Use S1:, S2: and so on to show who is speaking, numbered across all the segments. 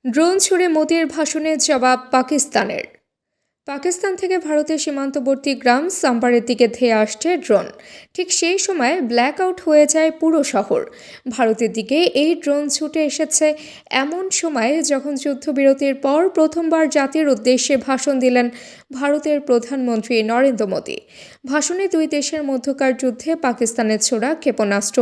S1: Drone ছুড়ে মোদির ভাষণের জবাব পাকিস্তানের। পাকিস্তান থেকে ভারতের সীমান্তবর্তী গ্রাম সাম্বারের দিকে ধেয়ে আসছে ড্রোন। ঠিক সেই সময় ব্ল্যাক আউট হয়ে যায় পুরো শহর। ভারতের দিকে এই ড্রোন ছুটে এসেছে এমন সময়ে যখন যুদ্ধবিরতির পর প্রথমবার জাতির উদ্দেশ্যে ভাষণ দিলেন ভারতের প্রধানমন্ত্রী নরেন্দ্র মোদী। ভাষণে দুই দেশের মধ্যকার যুদ্ধে পাকিস্তানের ছোড়া ক্ষেপণাস্ত্র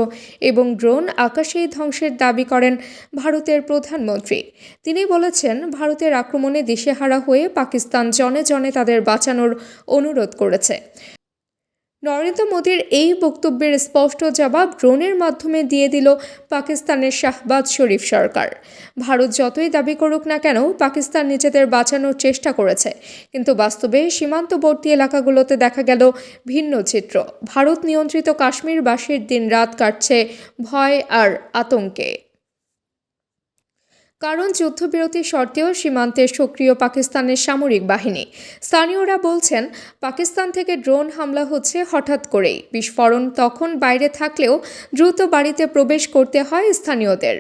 S1: এবং ড্রোন আকাশেই ধ্বংসের দাবি করেন ভারতের প্রধানমন্ত্রী। তিনি বলেছেন, ভারতের আক্রমণে দিশেহারা হয়ে পাকিস্তান জনে জনে তাদের বাঁচানোর অনুরোধ করেছে। নরেন্দ্র মোদীর এই বক্তব্যের স্পষ্ট জবাব ড্রোনের মাধ্যমে দিয়ে দিল পাকিস্তানের শাহবাজ শরীফ সরকার। ভারত যতই দাবি করুক না কেন, পাকিস্তান নিজেদের বাঁচানোর চেষ্টা করেছে, কিন্তু বাস্তবে সীমান্তবর্তী এলাকাগুলোতে দেখা গেল ভিন্ন চিত্র। ভারত নিয়ন্ত্রিত কাশ্মীরবাসীর দিনরাত কাটছে ভয় আর আতঙ্কে। কারণ যুদ্ধবিরতি সত্ত্বেও সীমান্তে সক্রিয় পাকিস্তানের সামরিক বাহিনী। স্থানীয়রা বলছেন, পাকিস্তান থেকে ড্রোন হামলা হচ্ছে হঠাৎ করেই। বিস্ফোরণ তখন বাইরে থাকলেও দ্রুত বাড়িতে প্রবেশ করতে হয় স্থানীয়দের।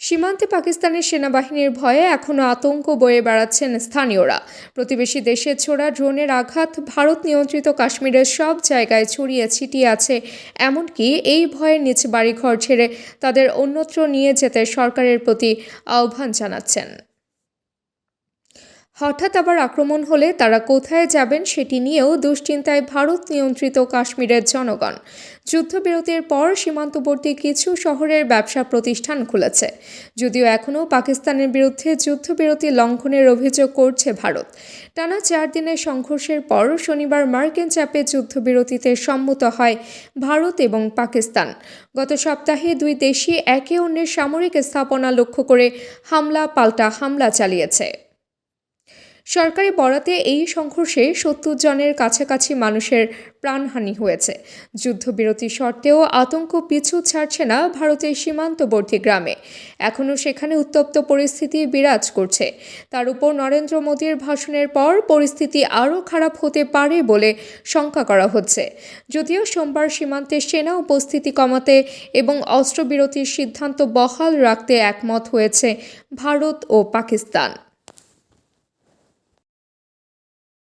S1: সীমান্তে পাকিস্তানের সেনাবাহিনীর ভয়ে এখনও আতঙ্ক বয়ে বেড়াচ্ছেন স্থানীয়রা। প্রতিবেশী দেশের ছোড়া ড্রোনের আঘাত ভারত নিয়ন্ত্রিত কাশ্মীরের সব জায়গায় ছড়িয়ে ছিটিয়ে আছে। এমনকি এই ভয়ে নিজ বাড়িঘর ছেড়ে তাদের অন্যত্র নিয়ে যেতে সরকারের প্রতি আহ্বান জানাচ্ছেন। হঠাৎ আবার আক্রমণ হলে তারা কোথায় যাবেন সেটি নিয়েও দুশ্চিন্তায় ভারত নিয়ন্ত্রিত কাশ্মীরের জনগণ। যুদ্ধবিরতির পর সীমান্তবর্তী কিছু শহরের ব্যবসা প্রতিষ্ঠান খুলেছে, যদিও এখনও পাকিস্তানের বিরুদ্ধে যুদ্ধবিরতি লঙ্ঘনের অভিযোগ করছে ভারত। টানা 4 দিনের সংঘর্ষের পর শনিবার মার্কিন চাপে যুদ্ধবিরতিতে সম্মত হয় ভারত এবং পাকিস্তান। গত সপ্তাহে দুই দেশই একে অন্যের সামরিক স্থাপনা লক্ষ্য করে পাল্টা হামলা চালিয়েছে। সরকারি বরাতে এই সংঘর্ষে 70 জনের কাছাকাছি মানুষের প্রাণহানি হয়েছে। যুদ্ধবিরতি সত্ত্বেও আতঙ্ক পিছু ছাড়ছে না ভারতের সীমান্তবর্তী গ্রামে। এখনও সেখানে উত্তপ্ত পরিস্থিতি বিরাজ করছে। তার উপর নরেন্দ্র মোদীর ভাষণের পর পরিস্থিতি আরও খারাপ হতে পারে বলে শঙ্কা করা হচ্ছে। যদিও সোমবার সীমান্তে সেনা উপস্থিতি কমাতে এবং অস্ত্রবিরতির সিদ্ধান্ত বহাল রাখতে একমত হয়েছে ভারত ও পাকিস্তান।